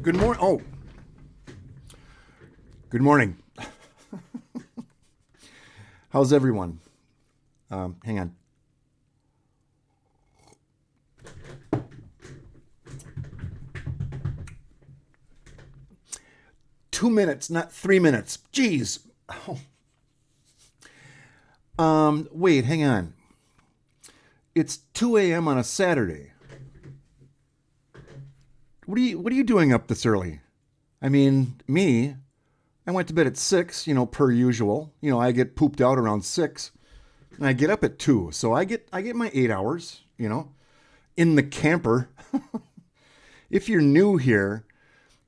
Good morning. Oh, good morning. How's everyone? Hang on. Two minutes, not 3 minutes. Jeez. Wait, hang on. It's 2 a.m. on a Saturday. What are you doing up this early? I mean, me, I went to bed at 6, per usual. I get pooped out around 6, and I get up at 2. So I get my 8 hours, in the camper. If you're new here,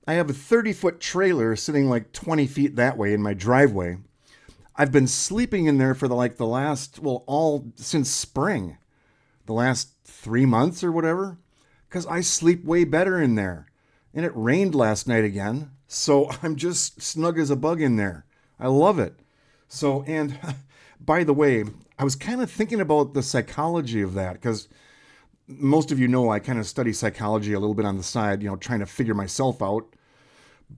I have a 30-foot trailer sitting like 20 feet that way in my driveway. I've been sleeping in there for the last, all since spring, the last 3 months or whatever, because I sleep way better in there. And it rained last night again, so I'm just snug as a bug in there. I love it. So, and by the way, I was kind of thinking about the psychology of that, because most of you know I kind of study psychology a little bit on the side, trying to figure myself out.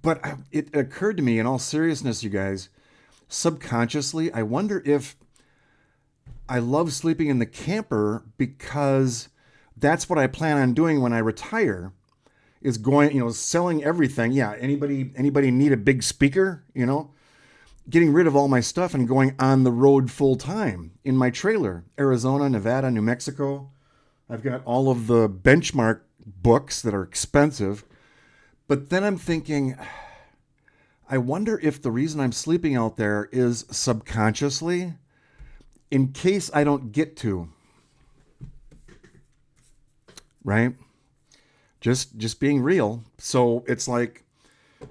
But it occurred to me, in all seriousness, you guys, subconsciously, I wonder if I love sleeping in the camper because that's what I plan on doing when I retire, is going, selling everything. Yeah, anybody need a big speaker, getting rid of all my stuff and going on the road full time in my trailer, Arizona, Nevada, New Mexico. I've got all of the benchmark books that are expensive. But then I'm thinking, I wonder if the reason I'm sleeping out there is subconsciously in case I don't get to. Right? Just being real. So it's like,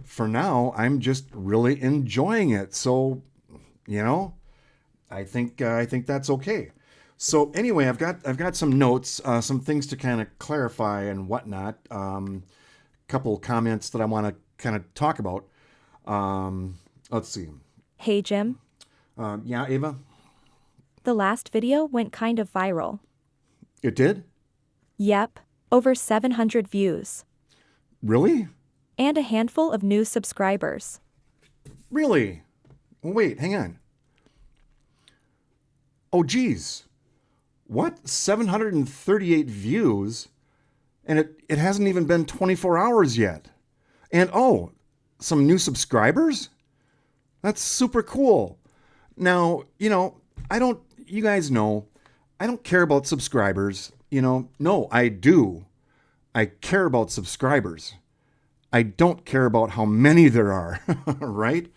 for now, I'm just really enjoying it. So, I think that's okay. So anyway, I've got some notes, some things to kind of clarify and whatnot. Couple comments that I want to kind of talk about. Let's see. Hey, Jim. Yeah, Ava? The last video went kind of viral. It did? Yep, over 700 views. Really? And a handful of new subscribers. Really? Well, wait, hang on. Oh, geez. What? 738 views? And it hasn't even been 24 hours yet. And some new subscribers? That's super cool. Now, you guys know, I don't care about subscribers. No, I do. I care about subscribers. I don't care about how many there are, right?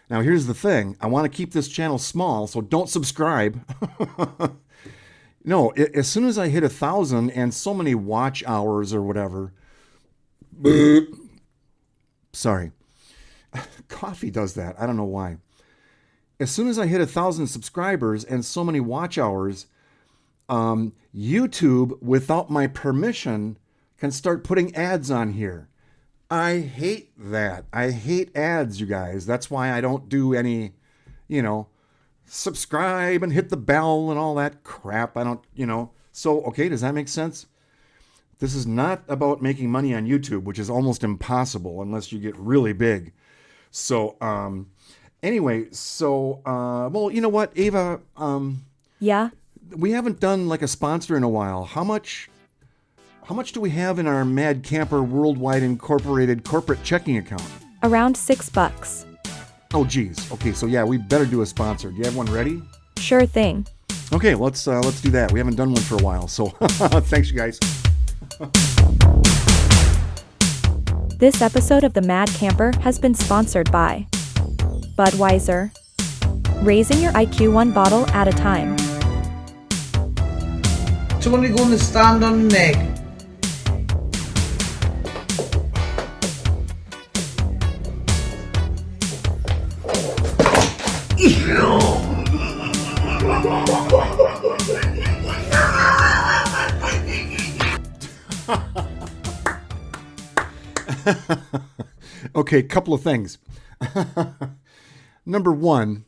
Now, here's the thing. I want to keep this channel small, so don't subscribe. No, as soon as I hit 1,000 and so many watch hours or whatever, sorry, coffee does that. I don't know why. As soon as I hit 1,000 subscribers and so many watch hours, YouTube, without my permission, can start putting ads on here. I hate that. I hate ads, you guys. That's why I don't do any, subscribe and hit the bell and all that crap. I don't, So, okay, does that make sense? This is not about making money on YouTube, which is almost impossible unless you get really big. So, anyway, well, you know what, Ava? Yeah? We haven't done like a sponsor in a while. How much do we have in our Mad Camper Worldwide Incorporated corporate checking account? Around $6. Oh, geez. Okay, so yeah, we better do a sponsor. Do you have one ready? Sure thing. Okay, let's do that. We haven't done one for a while, so thanks, you guys. This episode of The Mad Camper has been sponsored by Budweiser. Raising your IQ one bottle at a time. Somebody gonna stand on the neck. Okay, couple of things. Number one,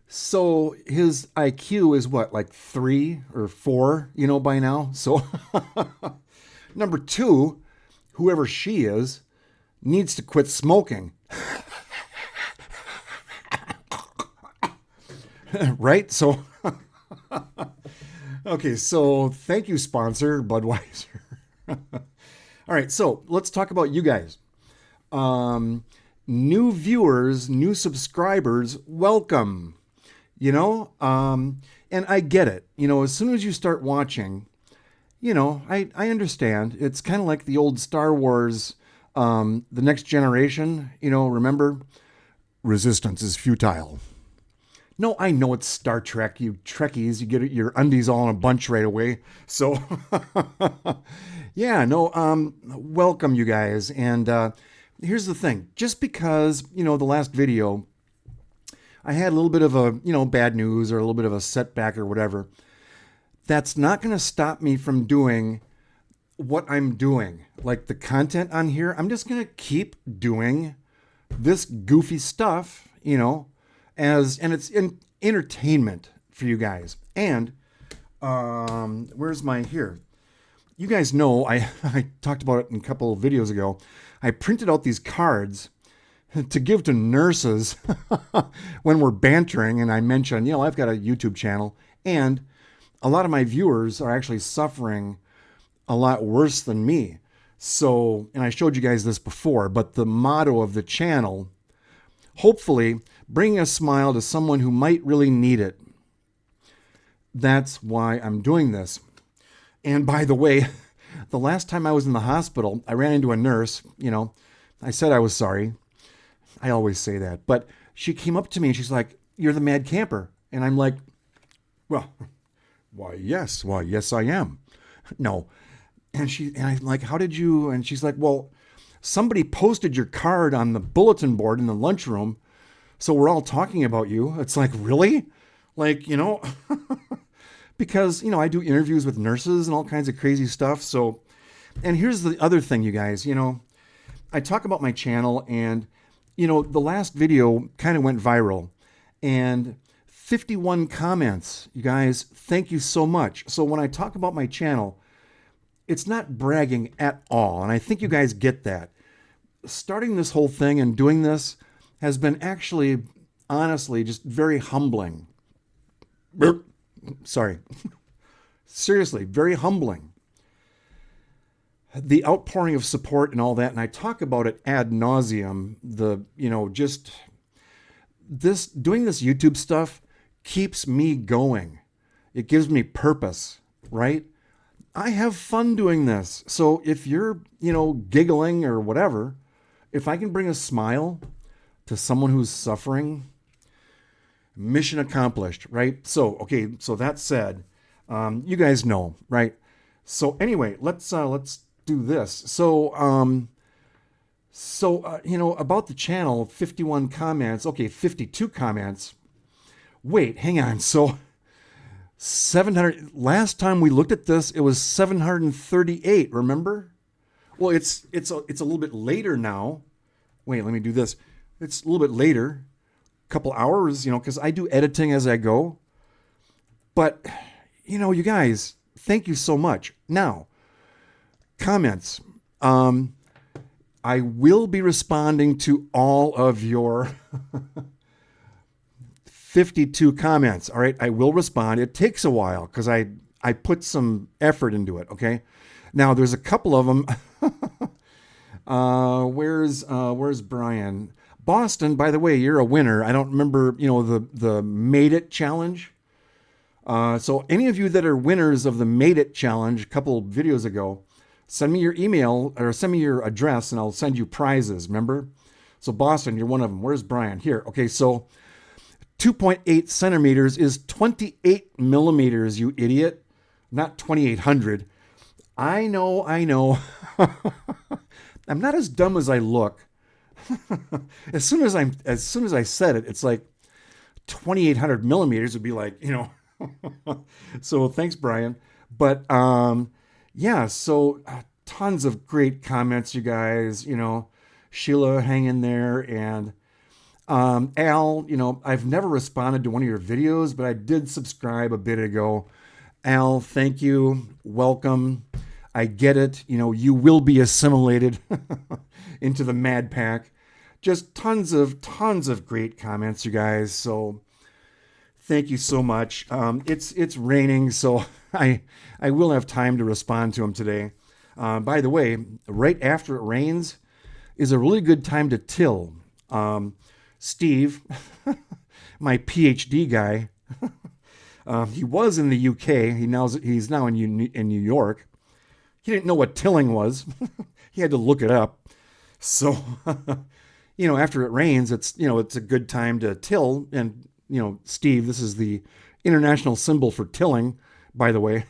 so his IQ is what, like 3 or 4, by now? So number two, whoever she is, needs to quit smoking. Right? So, okay, so thank you, sponsor, Budweiser. All right, so let's talk about you guys. New viewers, new subscribers, welcome. And I get it. As soon as you start watching, I understand. It's kind of like the old Star Wars, The Next Generation. Remember? Resistance is futile. No, I know it's Star Trek, you Trekkies. You get your undies all in a bunch right away. So, yeah, no, welcome, you guys. And here's the thing. Just because, the last video, I had a little bit of a, bad news or a little bit of a setback or whatever, that's not going to stop me from doing what I'm doing. Like the content on here, I'm just going to keep doing this goofy stuff, and it's entertainment for you guys. And where's my here? You guys know I talked about it in a couple of videos ago. I printed out these cards to give to nurses when we're bantering, and I mentioned, I've got a YouTube channel, and a lot of my viewers are actually suffering a lot worse than me. So, and I showed you guys this before, but the motto of the channel, hopefully, bring a smile to someone who might really need it. That's why I'm doing this. And by the way, the last time I was in the hospital, I ran into a nurse. I said I was sorry. I always say that. But she came up to me and she's like, "You're the Mad Camper." And I'm like, "Well, why, yes, I am." No. And I'm like, "How did you?" And she's like, "Well, somebody posted your card on the bulletin board in the lunchroom, so we're all talking about you." It's like, really? Like, because, I do interviews with nurses and all kinds of crazy stuff. So, and here's the other thing, you guys, I talk about my channel, and, the last video kind of went viral, and 51 comments. You guys, thank you so much. So when I talk about my channel, it's not bragging at all. And I think you guys get that. Starting this whole thing and doing this has been actually, honestly, just very humbling. Sorry. Seriously, very humbling. The outpouring of support and all that, and I talk about it ad nauseum, just doing this YouTube stuff keeps me going. It gives me purpose, right? I have fun doing this. So if you're, giggling or whatever, if I can bring a smile to someone who's suffering, mission accomplished, right? So, okay, so that said, you guys know, right? So anyway, let's do this. So, about the channel, 51 comments. Okay, 52 comments. Wait, hang on. So 700, last time we looked at this, it was 738, remember? Well, it's a little bit later now. Wait, let me do this. It's a little bit later, a couple hours, because I do editing as I go. But, you guys, thank you so much. Now, comments. I will be responding to all of your 52 comments. All right, I will respond. It takes a while because I put some effort into it. Okay, now there's a couple of them. Where's Brian? Boston, by the way, you're a winner. I don't remember, the Made It challenge. So any of you that are winners of the Made It challenge a couple videos ago, send me your email or send me your address and I'll send you prizes. Remember? So Boston, you're one of them. Where's Brian? Here. Okay, so 2.8 centimeters is 28 millimeters, you idiot. Not 2,800. I know. I'm not as dumb as I look. As soon as I said it, it's like 2,800 millimeters would be like, So thanks, Brian. But yeah, so tons of great comments, you guys. Sheila, hang in there, and Al, I've never responded to one of your videos, but I did subscribe a bit ago. Al, thank you. Welcome. I get it. You will be assimilated into the Mad Pack. Just tons of great comments, you guys. So thank you so much. It's raining, so I will have time to respond to them today. By the way, right after it rains is a really good time to till. Steve, my PhD guy, he was in the UK. He's now in New York. He didn't know what tilling was. He had to look it up. So, after it rains, it's a good time to till. And, Steve, this is the international symbol for tilling, by the way,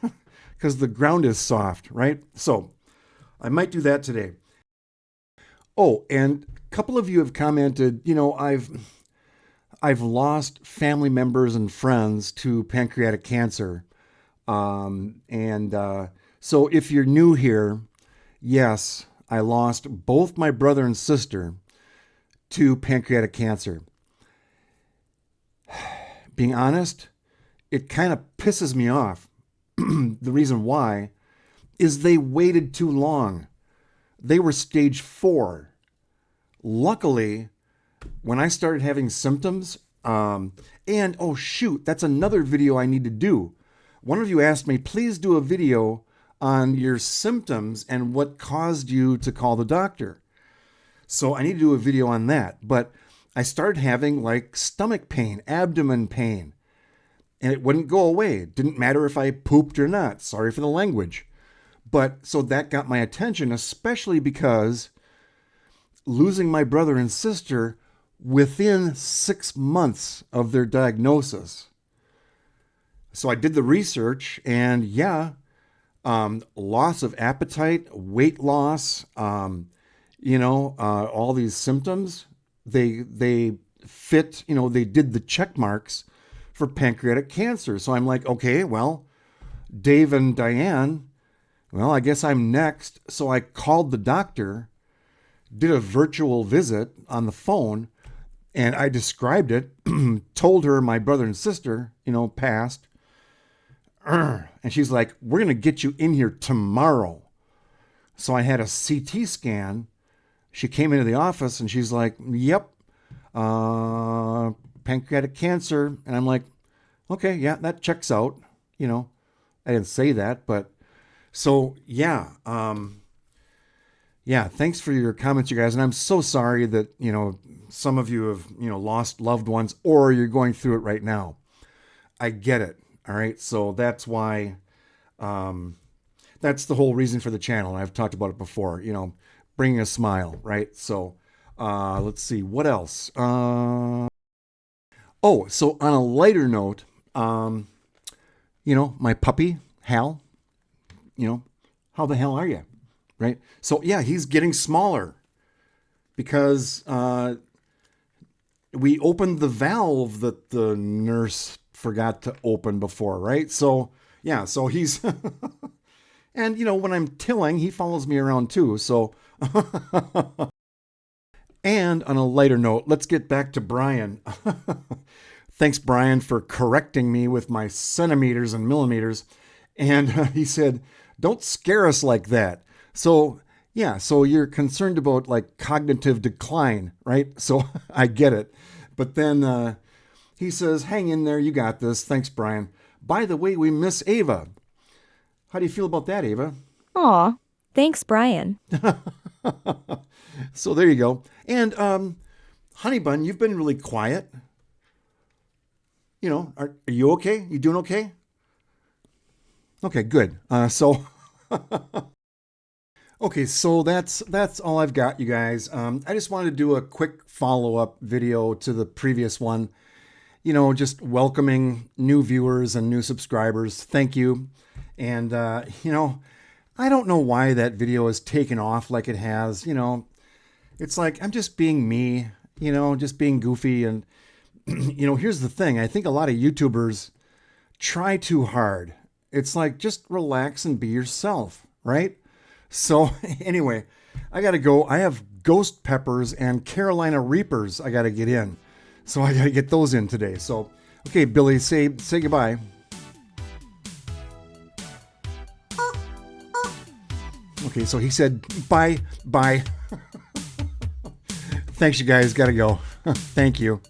because the ground is soft, right? So I might do that today. Oh, and a couple of you have commented, I've lost family members and friends to pancreatic cancer. So if you're new here, yes, I lost both my brother and sister to pancreatic cancer. Being honest, it kind of pisses me off. The reason why is they waited too long. They were stage 4. Luckily, when I started having symptoms, oh shoot, that's another video I need to do. One of you asked me, please do a video on your symptoms and what caused you to call the doctor. So I need to do a video on that. But I started having like stomach pain, abdomen pain, and it wouldn't go away. It didn't matter if I pooped or not. Sorry for the language. But so that got my attention, especially because losing my brother and sister within 6 months of their diagnosis. So I did the research, and loss of appetite, weight loss, all these symptoms, they fit, they did the check marks for pancreatic cancer. So I'm like, okay, well, Dave and Diane, well, I guess I'm next. So I called the doctor, did a virtual visit on the phone, and I described it, told her my brother and sister, passed. And she's like, we're going to get you in here tomorrow. So I had a CT scan. She came into the office and she's like, yep, pancreatic cancer. And I'm like, okay, yeah, that checks out. I didn't say that, but so thanks for your comments, you guys. And I'm so sorry that, some of you have, lost loved ones or you're going through it right now. I get it. All right. So that's why, that's the whole reason for the channel. And I've talked about it before, bringing a smile. Right. So, let's see what else. So on a lighter note, my puppy, Hal, how the hell are you? Right. So yeah, he's getting smaller because, we opened the valve that the nurse forgot to open before, right? So yeah, so he's, and when I'm tilling, he follows me around too. So, and on a lighter note, let's get back to Brian. Thanks, Brian, for correcting me with my centimeters and millimeters. And he said, don't scare us like that. So yeah, so you're concerned about like cognitive decline, right? So I get it. But then he says, hang in there, you got this. Thanks, Brian. By the way, we miss Ava. How do you feel about that, Ava? Aw, thanks, Brian. So there you go. And Honey Bun, you've been really quiet. Are you okay? You doing okay? Okay, good. Okay, so that's all I've got, you guys. I just wanted to do a quick follow-up video to the previous one. Just welcoming new viewers and new subscribers. Thank you. And, I don't know why that video has taken off like it has. It's like I'm just being me, just being goofy. And, here's the thing. I think a lot of YouTubers try too hard. It's like, just relax and be yourself, right? So anyway, I got to go. I have ghost peppers and Carolina Reapers I got to get in. So I got to get those in today. So, okay, Billy, say goodbye. Okay, so he said bye. Thanks, you guys. Gotta go. Thank you.